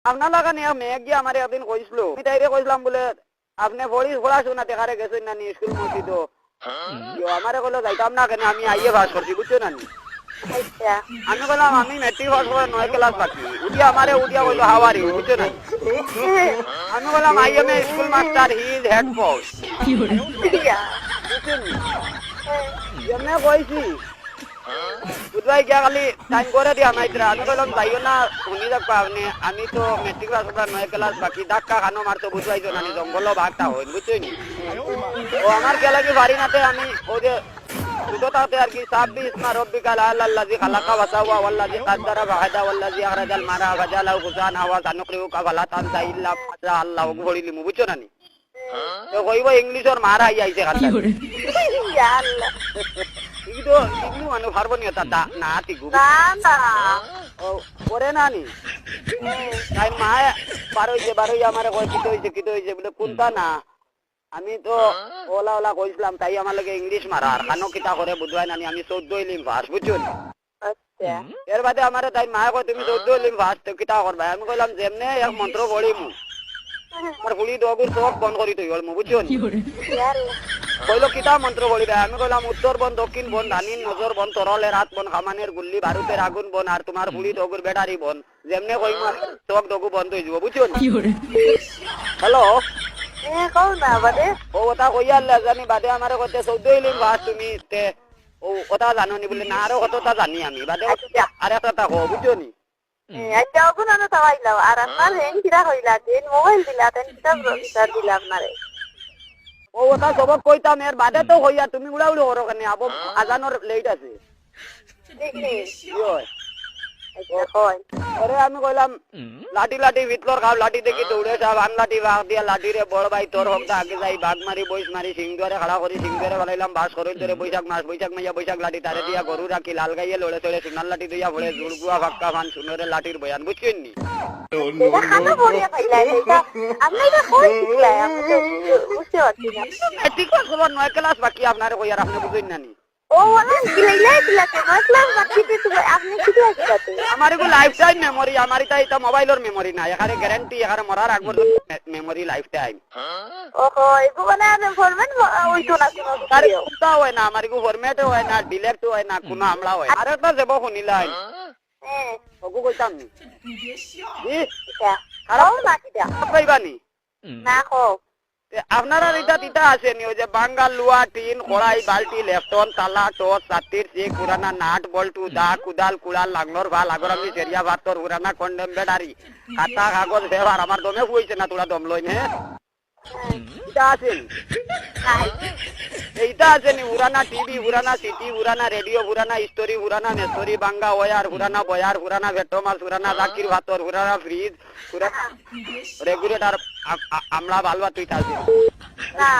আপনার লাগা নিয়ে মেয়ে গিয়ে আমার একদিন কইছিল, আমি তাইরে কইছিলাম বলে আপনি পড়াশোনা দেখারে গেছেন না নি স্কুল মসজিদ, আমারে কইলো যাইতাম না কেন, আমি আইয়ে পাস করছি, বুঝছো না নি? আমি বললাম আমি মেট্রিক পাস করে 9 ক্লাস বাকি, উঠিয়া কইলো হাওয়ারি, বুঝছো না? আমি বললাম I M A school master, he is head post, এমনি কইছি। বুধবাই গিয়া খালি টাইম করে দিয়া মাইত্রা, আমি বললাম যাইও না, শুনি যাক আপনি, আমি তো মেট্রিক পাস করে 9 ক্লাস বাকি, ধাক্কা খানো মারতো বুঝবাইছো না, জঙ্গল ভাগটা হইন, বুঝছো নি? ও আমার কে লাগি বাড়ি নাতে আমি ও যে দুটোটাতে আর কি 26 মা রব্বিকাল আল্লাযী খালাকা ওয়া সাওয়া ওয়াল্লাযী কাদ্দারা ফাহাদা ওয়াল্লাযী আখরাজাল মারআ ফাজালাহু গুসান ওয়া সানুকরিউকা ফালা তানসা ইল্লা মা আল্লাহু বলিলি মু, বুঝছো না নি? তো কইব ইংলিশর মার আইছে খাতা ইয়া আল্লাহ, ইগো ইগলু আনো পারবো নি তা না তিগু না না ও করে না নি তাই মা বারোই আমারে কই কিতো হইছে বলে কোনটা না, আমি তো ওলা কইছিলাম, তাই আমার লাগে ইংলিশ মারা আর খানো কিতা করে বুঝবাই নানি, আমি 14 ইলিম পাস, বুঝছো? আচ্ছা, এর বাদে আমারে তাই মা কই তুমি 14 ইলিম পাস তো কিতা করবা, আমি কইলাম যেমনে এক মন্ত্র পড়িমু আমার পুলি দগুর সব বন্ধ করি তুই মু, বুঝছো? কইলো কিতা মন্ত্র পড়িবা, আমি কইলাম উত্তর বন, দক্ষিণ বন, ধানিন নজর বন, তরলের রাত বন, খামানের গুল্লি, বারুদের আগুন বন, আর তোমার পুলি দগুর ব্যাটারি বন, যেমনে কই সব দগু বন্ধ হয়ে যাব, বুঝছো? হ্যালো ও ওটা কইয়া জানি বাদে আমারে কইতে 14 ইলিম পাস তুমি তে ও ওটা জানো নি বলে, না আরো কতটা জানি আমি বাদে আর একটা কো, বুঝছো নি? আচ্ছা ওগুলো না তাইলাও আর আপনার হেন কিরা হইলা দেন মোবাইল দিলা দেন কিতাব বিচার দিলা আপনারে ও ওটা সবক কইতাম, এর বাদে তো হইয়া তুমি উড়াউড়ি করো কেন, আবো আজানোর লেট আছে। আরে আমি কইলাম লাঠি ভিতর খাও, লাঠি দেখি দৌড়ে সব আন লাঠি ভাগ দিয়া লাঠি রে বড় ভাই তোর হোক আগে যাই বাঘ মারি বইস মারি সিং ধরে খাড়া করি, সিং ধরে বানাইলাম বাস করে ধরে বৈশাখ মাস, বৈশাখ মাইয়া বৈশাখ লাঠি তারে দিয়া গরু রাখি লাল গাইয়ে লড়ে চড়ে সোনার লাঠি দিয়া ভরে জুড়গুয়া ফাক্কা ফান সুনরে লাঠির বয়ান, বুঝছেন নি? ঠিক আছে 9 ক্লাস বাকি আপনার কই আর আপনি বুঝেন না নি? আমার এগুলো লাইফ টাইম মেমোরি, আমার এটা মোবাইলের মেমোরি না, এখানে গ্যারান্টি, এখানে মরার আগর মেমোরি লাইফ টাইম। ওহো এগু মানে ফরম্যাট হইতো না কোনো তার কোনটা হয় না, আমার এগু ফরম্যাট হয় না, ডিলেট হয় না, কোনো আমলা হয়। আর একটা যাব শুনিলাই ওগু কইতাম নি জি খারাপ না কিটা পাইবানি না কো আপনারা এটা আছে নি, ওই যে বাঙ্গাল লুয়া টিন কড়াই বালতি লেফটন তালা টস চাতির চেক পুরানা নাট বল্টু দা কুদাল কুড়াল লাগনোর ভাল আগর আমি সেরিয়া ভাতর পুরানা কন্ডেম বেডারি খাতা কাগজ ব্যবহার আমার দমে হইছে না, তোরা দম লই নে এটা আছে এইটা আছে নি, পুরানা টিভি, পুরানা সিটি, পুরানা রেডিও, পুরানা স্টোরি, পুরানা মেস্টোরি, বাঙ্গা ওয়ার, পুরানা বয়ার, পুরানা ভেটো মাছ, পুরানা জাকির ভাতর, পুরানা ফ্রিজ, পুরানা রেগুলেটর, আমলা বালবা তুই আছে না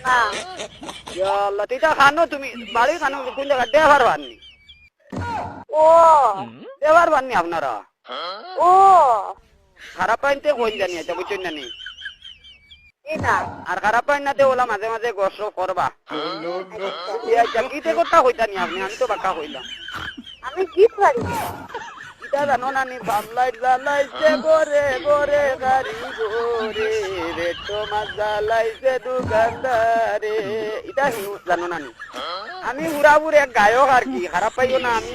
না আল্লাহ তুইটা খানো তুমি বাড়ি খানো কোন জায়গা দেবার বাননি ও দেবার বাননি আপনারা ও খারাপ পাইতে কোন জানি এটা বুঝছেন না নি? আর খারাপ পাই নাতে ওলা মাঝে মাঝে গোসল করবা, কিতে কথা কইতা নি আপনি? আমি তো বাক্কা কইলাম আমি গীত পারি এটা জানো না নি? বামলাইট জ্বালাইছে গোরে গোরে গাড়ি গোরে রেটো মাছ জ্বালাইছে দোকানদারে, এটা জানো না নি? আমি উড়াবুর এক গায়ক আর কি, খারাপ পাইও না, আমি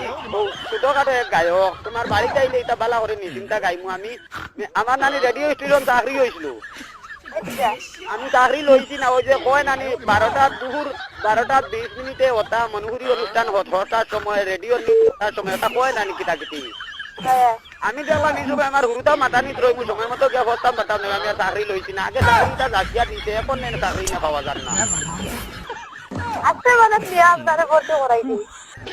ছোটখাটো এক গায়ক, তোমার বাড়িতে আইলে এটা বালা করে নিশ্চিন্তা গাইমু আমি। আমার নানি রেডিও স্টেশন চাকরি হয়েছিল, আমি চাকরি লইছি না, ওই যে কয় নানি 12:20 ওটা মনহুরি অনুষ্ঠান 6টার সময় রেডিও সময় ওটা কয় নানি কিতা কিতি, আমি দেখলাম এই সময় আমার হুরুটা মাথা নিত রইমু সময় মতো গিয়ে বসতাম পারতাম না, আমি আর চাকরি লইছি না, আগে চাকরিটা জাকিয়া দিছে, এখন নেন চাকরি না পাওয়া যান না।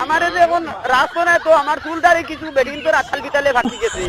আমার যে এখন রাস্তা নাই তো, আমার চুল দাঁড়িয়ে কিছু বেডিং তো রাখাল বিতালে ভাবছি গেছে।